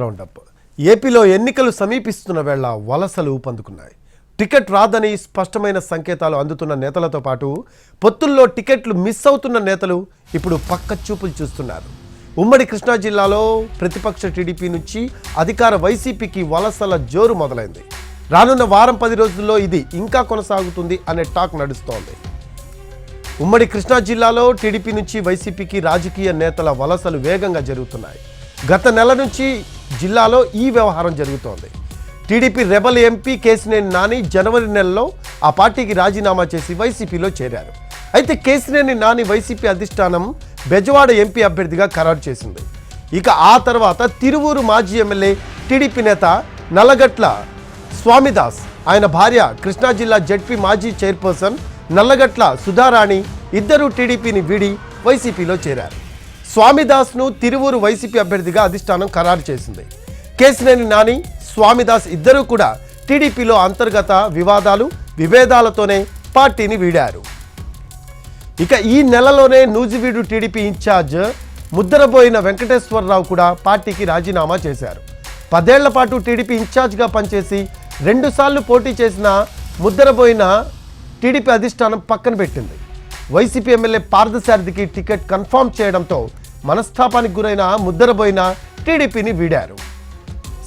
Round up ఏపీలో ఎన్నికలు సమీపిస్తున్న వేళ వలసలు ఊపందుకున్నాయి. టికెట్ రాదని స్పష్టమైన సంకేతాలు అందుతున్న నేతలతో పాటు పొత్తుల్లో టికెట్లు మిస్ అవుతున్న నేతలు ఇప్పుడు పక్క చూపులు చూస్తున్నారు. ఉమ్మడి కృష్ణా జిల్లాలో ప్రతిపక్ష టీడీపీ నుంచి అధికార వైసీపీకి వలసల జోరు మొదలైంది. రానున్న వారం 10 రోజుల్లో ఇది ఇంకా కొనసాగుతుంది అనే టాక్ నడుస్తోంది. ఉమ్మడి కృష్ణా జిల్లాలో టీడీపీ నుంచి వైసీపీకి రాజకీయ నేతల వలసలు వేగంగా జరుగుతున్నాయి. గత నెల నుంచి జిల్లాలో ఈ వ్యవహారం జరుగుతోంది. TDP rebel MP Kesineni Nani జనవరి నెలలో ఆ పార్టీకి రాజీనామా చేసి వైసీపీలో చేరారు. అయితే కేశినేని నాని వైసీపీ అధిష్టానం బెజవాడ ఎంపీ అభ్యర్థిగా ఖరారు చేసింది. ఇక ఆ తర్వాత తిరువూరు మాజీ ఎమ్మెల్యే టీడీపీ నేత నల్లగట్ల స్వామిదాస్, ఆయన భార్య కృష్ణా జిల్లా జడ్పీ మాజీ చైర్పర్సన్ నల్లగట్ల సుధారాణి ఇద్దరూ టీడీపీని వీడి వైసీపీలో చేరారు. స్వామిదాస్ను తిరువూరు వైసీపీ అభ్యర్థిగా అధిష్టానం ఖరారు చేసింది. కేశినేని నాని, స్వామిదాస్ ఇద్దరూ కూడా టీడీపీలో అంతర్గత విభేదాలతోనే పార్టీని వీడారు. ఇక ఈ నెలలోనే నూజివీడు టీడీపీ ఇన్ఛార్జ్ ముద్దరబోయిన వెంకటేశ్వరరావు కూడా పార్టీకి రాజీనామా చేశారు. 10 ఏళ్ల పాటు టీడీపీ ఇన్ఛార్జ్గా పనిచేసి 2 సార్లు పోటీ చేసిన ముద్దరబోయిన టీడీపీ అధిష్టానం పక్కన పెట్టింది. వైసీపీ ఎమ్మెల్యే పార్థసారథికి టికెట్ కన్ఫర్మ్ చేయడంతో మనస్తాపానికి గురైన ముద్దరబోయిన టీడీపీని వీడారు.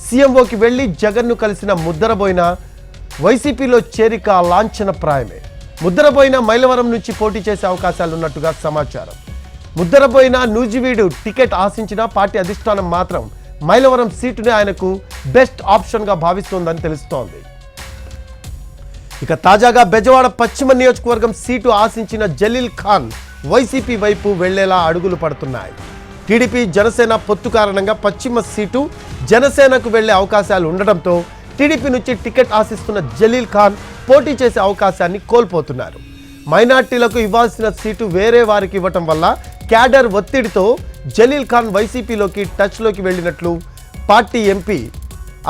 సీఎంఓకి వెళ్లి జగన్ను కలిసిన ముద్దరబోయిన వైసీపీలో చేరిక లాంఛనప్రాయమే. ముద్దరబోయిన మైలవరం నుంచి పోటీ చేసే అవకాశాలున్నట్టుగా సమాచారం. ముద్దరబోయిన నూజివీడు టికెట్ ఆశించిన పార్టీ అధిష్టానం మాత్రం మైలవరం సీటుని ఆయనకు బెస్ట్ ఆప్షన్గా భావిస్తోందని తెలుస్తోంది. ఇక తాజాగా బెజవాడ పశ్చిమ నియోజకవర్గం సీటు ఆశించిన జలీల్ ఖాన్ వైసీపీ వైపు వెళ్లేలా అడుగులు పడుతున్నాయి. టీడీపీ జనసేన పొత్తు కారణంగా పశ్చిమ సీటు జనసేనకు వెళ్లే అవకాశాలు ఉండడంతో టీడీపీ నుంచి టికెట్ ఆశిస్తున్న జలీల్ ఖాన్ పోటీ చేసే అవకాశాన్ని కోల్పోతున్నారు. మైనార్టీలకు ఇవ్వాల్సిన సీటు వేరే వారికి ఇవ్వటం వల్ల క్యాడర్ ఒత్తిడితో జలీల్ ఖాన్ వైసీపీలోకి టచ్లోకి వెళ్ళినట్లు పార్టీ ఎంపీ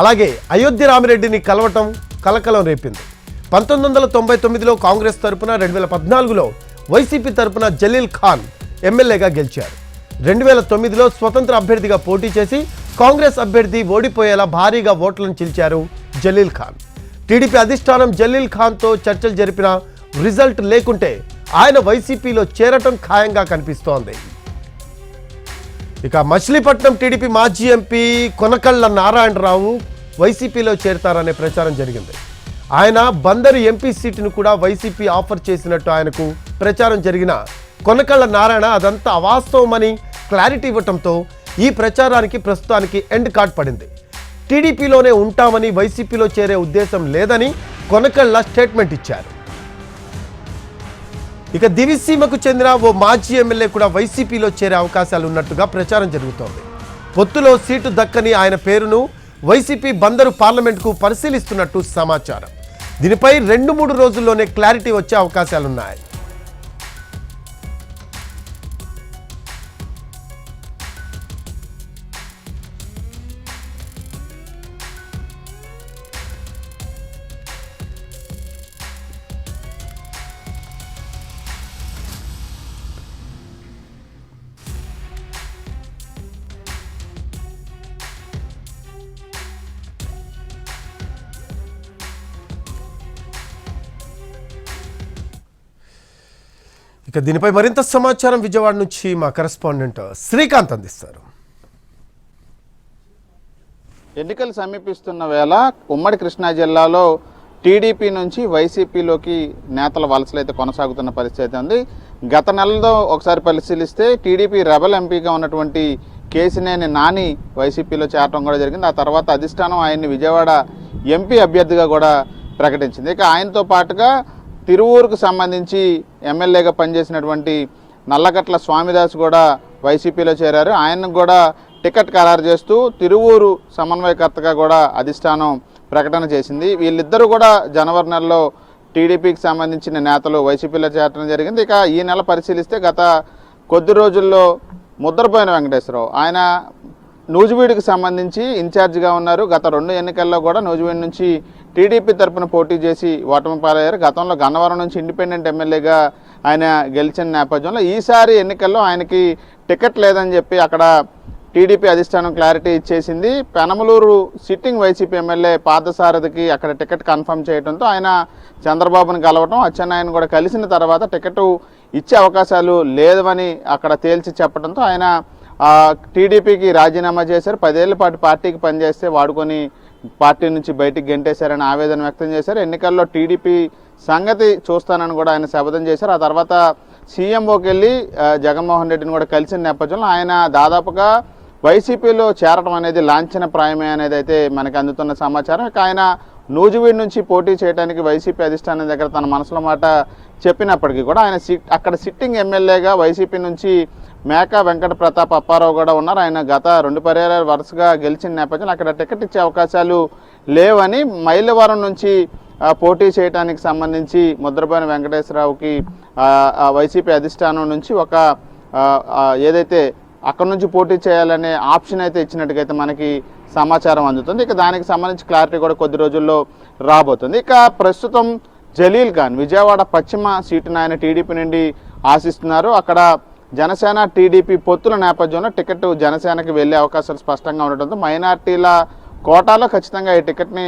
అలాగే అయోధ్య రామిరెడ్డిని కలవటం కలకలం రేపింది. 1999లో కాంగ్రెస్ తరపున, 2014లో వైసీపీ తరపున జలీల్ ఖాన్ ఎమ్మెల్యేగా గెలిచారు. 2009లో స్వతంత్ర అభ్యర్థిగా పోటీ చేసి కాంగ్రెస్ అభ్యర్థి ఓడిపోయేలా భారీగా ఓట్లను చీల్చారు జలీల్ ఖాన్. టీడీపీ అధిష్టానం జలీల్ ఖాన్తో చర్చలు జరిపిన రిజల్ట్ లేకుంటే ఆయన వైసీపీలో చేరటం ఖాయంగా కనిపిస్తోంది. ఇక మచిలీపట్నం టీడీపీ మాజీ ఎంపీ కొనకళ్ళ నారాయణరావు వైసీపీలో చేరతారనే ప్రచారం జరిగింది. ఆయన బందరు ఎంపీ సీటును కూడా వైసీపీ ఆఫర్ చేసినట్టు ఆయనకు ప్రచారం జరిగిన కొనకళ్ళ నారాయణ అదంతా అవాస్తవమని క్లారిటీ ఇవ్వటంతో ఈ ప్రచారానికి ప్రస్తుతానికి ఎండ్ కార్డ్ పడింది. టీడీపీలోనే ఉంటామని, వైసీపీలో చేరే ఉద్దేశం లేదని కొనకళ్ళ స్టేట్మెంట్ ఇచ్చారు. ఇక దివిసీమకు చెందిన ఓ మాజీ ఎమ్మెల్యే కూడా వైసీపీలో చేరే అవకాశాలు ఉన్నట్టుగా ప్రచారం జరుగుతోంది. పొత్తులో సీటు దక్కని ఆయన పేరును వైసీపీ బందరు పార్లమెంట్కు పరిశీలిస్తున్నట్టు సమాచారం. దీనిపై 2-3 రోజుల్లోనే క్లారిటీ వచ్చే అవకాశాలున్నాయి. ఇక దీనిపై మరింత సమాచారం విజయవాడ నుంచి మా కరెస్పాండెంట్ శ్రీకాంత్ అందిస్తారు. ఎన్నికలు సమీపిస్తున్న వేళ ఉమ్మడి కృష్ణా జిల్లాలో టీడీపీ నుంచి వైసీపీలోకి నేతల వలసలు అయితే కొనసాగుతున్న పరిస్థితి ఉంది. గత నెలలో ఒకసారి పరిశీలిస్తే టీడీపీ రెబల్ ఎంపీగా ఉన్నటువంటి కేశినేని నాని వైసీపీలో చేరడం కూడా జరిగింది. ఆ తర్వాత అధిష్టానం ఆయన్ని విజయవాడ ఎంపీ అభ్యర్థిగా కూడా ప్రకటించింది. ఇక ఆయనతో పాటుగా తిరువూరుకు సంబంధించి ఎమ్మెల్యేగా పనిచేసినటువంటి నల్లగట్ల స్వామిదాస్ కూడా వైసీపీలో చేరారు. ఆయనకు కూడా టికెట్ ఖరారు చేస్తూ తిరువూరు సమన్వయకర్తగా కూడా అధిష్టానం ప్రకటన చేసింది. వీళ్ళిద్దరూ కూడా జనవరి నెలలో టీడీపీకి సంబంధించిన నేతలు వైసీపీలో చేరడం జరిగింది. ఇక ఈ నెల పరిశీలిస్తే గత కొద్ది రోజుల్లో ముద్దరబోయిన వెంకటేశ్వరరావు ఆయన నూజివీడుకి సంబంధించి ఇన్ఛార్జిగా ఉన్నారు. గత 2 ఎన్నికల్లో కూడా నూజివీడు నుంచి టీడీపీ తరపున పోటీ చేసి ఓటమి పాలయ్యారు. గతంలో గన్నవరం నుంచి ఇండిపెండెంట్ ఎమ్మెల్యేగా ఆయన గెలిచిన నేపథ్యంలో ఈసారి ఎన్నికల్లో ఆయనకి టికెట్ లేదని చెప్పి అక్కడ టీడీపీ అధిష్టానం క్లారిటీ ఇచ్చేసింది. పెనమలూరు సిట్టింగ్ వైసీపీ ఎమ్మెల్యే పార్థసారథికి అక్కడ టికెట్ కన్ఫర్మ్ చేయడంతో ఆయన చంద్రబాబును కలవటం, అచ్చెన్నాయుడుని కూడా కలిసిన తర్వాత టికెట్ ఇచ్చే అవకాశాలు లేవని అక్కడ తేల్చి చెప్పడంతో ఆయన టీడీపీకి రాజీనామా చేశారు. 10 ఏళ్ల పాటు పార్టీకి పనిచేస్తే వాడుకొని పార్టీ నుంచి బయటికి గెంటేశారని ఆవేదన వ్యక్తం చేశారు. ఎన్నికల్లో టీడీపీ సంగతి చూస్తానని కూడా ఆయన శపథం చేశారు. ఆ తర్వాత సీఎంఓకి వెళ్ళి జగన్మోహన్ రెడ్డిని కూడా కలిసిన నేపథ్యంలో ఆయన దాదాపుగా వైసీపీలో చేరడం అనేది లాంఛనప్రాయమే అనేది అయితే మనకి అందుతున్న సమాచారం. ఇక ఆయన నూజివీడు నుంచి పోటీ చేయడానికి వైసీపీ అధిష్టానం దగ్గర తన మనసులో మాట చెప్పినప్పటికీ కూడా ఆయన అక్కడ సిట్టింగ్ ఎమ్మెల్యేగా వైసీపీ నుంచి మేకా వెంకట ప్రతాప్ అప్పారావు కూడా ఉన్నారు. ఆయన గత 2 పర్యాయాలు వరుసగా గెలిచిన నేపథ్యంలో అక్కడ టికెట్ ఇచ్చే అవకాశాలు లేవని మైలవరం నుంచి పోటీ చేయడానికి సంబంధించి ముద్రబోయిన వెంకటేశ్వరరావుకి వైసీపీ అధిష్టానం నుంచి ఒక ఏదైతే అక్కడ నుంచి పోటీ చేయాలనే ఆప్షన్ అయితే ఇచ్చినట్టుగైతే మనకి సమాచారం అందుతుంది. ఇక దానికి సంబంధించి క్లారిటీ కూడా కొద్ది రోజుల్లో రాబోతుంది. ఇక ప్రస్తుతం జలీల్ ఖాన్ విజయవాడ పశ్చిమ సీటును ఆయన టీడీపీ నుండి ఆశిస్తున్నారు. అక్కడ జనసేన టీడీపీ పొత్తుల నేపథ్యంలో టికెట్ జనసేనకి వెళ్ళే అవకాశాలు స్పష్టంగా ఉండటంతో మైనార్టీల కోటాలో ఖచ్చితంగా ఈ టికెట్ని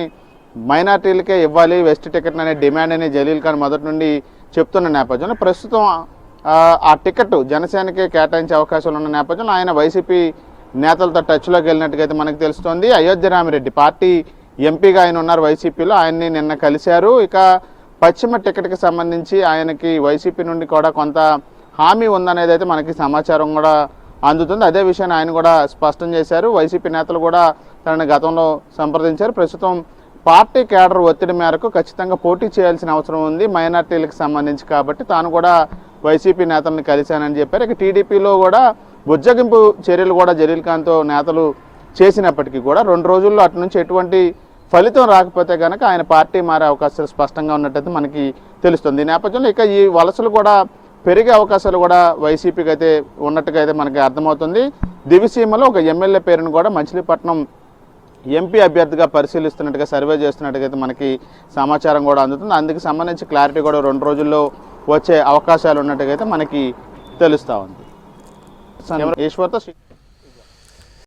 మైనార్టీలకే ఇవ్వాలి, వెస్ట్ టికెట్ అనే డిమాండ్ అని జలీల్ ఖాన్ మొదటి నుండి చెప్తున్న నేపథ్యంలో ప్రస్తుతం ఆ టికెట్ జనసేనకే కేటాయించే అవకాశాలు ఉన్న నేపథ్యంలో ఆయన వైసీపీ నేతలతో టచ్లోకి వెళ్ళినట్టుగైతే మనకు తెలుస్తోంది. అయోధ్య రామిరెడ్డి పార్టీ ఎంపీగా ఆయన ఉన్నారు వైసీపీలో, ఆయన్ని నిన్న కలిశారు. ఇక పశ్చిమ టికెట్కి సంబంధించి ఆయనకి వైసీపీ నుండి కూడా కొంత హామీ ఉందనేది అయితే మనకి సమాచారం కూడా అందుతుంది. అదే విషయాన్ని ఆయన కూడా స్పష్టం చేశారు. వైసీపీ నేతలు కూడా తనని గతంలో సంప్రదించారు. ప్రస్తుతం పార్టీ కేడర్ ఒత్తిడి మేరకు ఖచ్చితంగా పోటీ చేయాల్సిన అవసరం ఉంది మైనార్టీలకు సంబంధించి, కాబట్టి తాను కూడా వైసీపీ నేతలను కలిశానని చెప్పారు. ఇక టీడీపీలో కూడా బుజ్జగింపు చర్యలు కూడా జలీల్ ఖాన్తో నేతలు చేసినప్పటికీ కూడా 2 రోజుల్లో అటు నుంచి ఎటువంటి ఫలితం రాకపోతే కనుక ఆయన పార్టీ మారే అవకాశాలు స్పష్టంగా ఉన్నట్టయితే మనకి తెలుస్తుంది. ఈ నేపథ్యంలో ఇక ఈ వలసలు కూడా పెరిగే అవకాశాలు కూడా వైసీపీకి అయితే ఉన్నట్టుగా అయితే మనకి అర్థమవుతుంది. దివిసీమలో ఒక ఎమ్మెల్యే పేరును కూడా మచిలీపట్నం ఎంపీ అభ్యర్థిగా పరిశీలిస్తున్నట్టుగా సర్వే చేస్తున్నట్టుగా అయితే మనకి సమాచారం కూడా అందుతుంది. అందుకు సంబంధించి క్లారిటీ కూడా 2 రోజుల్లో వచ్చే అవకాశాలు ఉన్నట్టుగా అయితే మనకి తెలుస్తూ ఉంది. ఈశ్వర్తో